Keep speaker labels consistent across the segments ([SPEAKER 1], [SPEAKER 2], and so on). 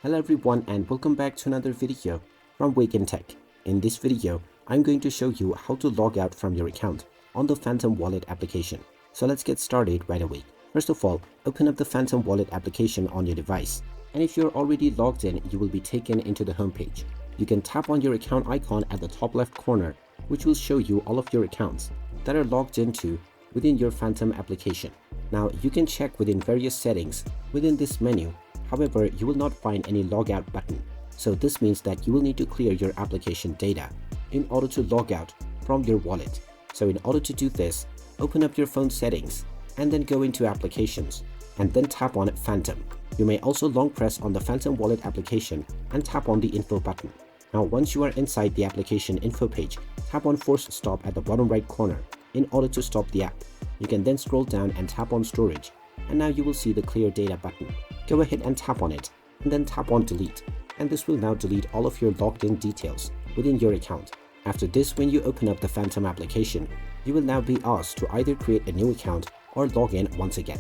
[SPEAKER 1] Hello everyone and welcome back to another video from Wake&Tech. In this video, I'm going to show you how to log out from your account on the Phantom Wallet application. So let's get started right away. First of all, open up the Phantom Wallet application on your device. And if you're already logged in, you will be taken into the home page. You can tap on your account icon at the top left corner, which will show you all of your accounts that are logged into within your Phantom application. Now you can check within various settings within this menu. However, you will not find any logout button. So this means that you will need to clear your application data in order to log out from your wallet. So in order to do this, open up your phone settings and then go into applications and then tap on Phantom. You may also long press on the Phantom Wallet application and tap on the info button. Now once you are inside the application info page, tap on force stop at the bottom right corner in order to stop the app. You can then scroll down and tap on storage, and now you will see the clear data button. Go ahead and tap on it and then tap on delete, and this will now delete all of your logged in details within your account. After this, when you open up the Phantom application, you will now be asked to either create a new account or log in once again.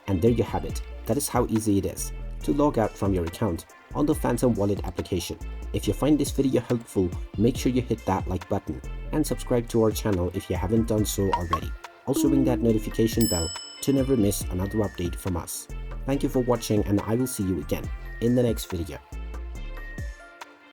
[SPEAKER 1] And there you have it. That is how easy it is to log out from your account on the Phantom Wallet application. If you find this video helpful, make sure you hit that like button and subscribe to our channel if you haven't done so already. Also ring that notification bell to never miss another update from us. Thank you for watching, and I will see you again in the next video.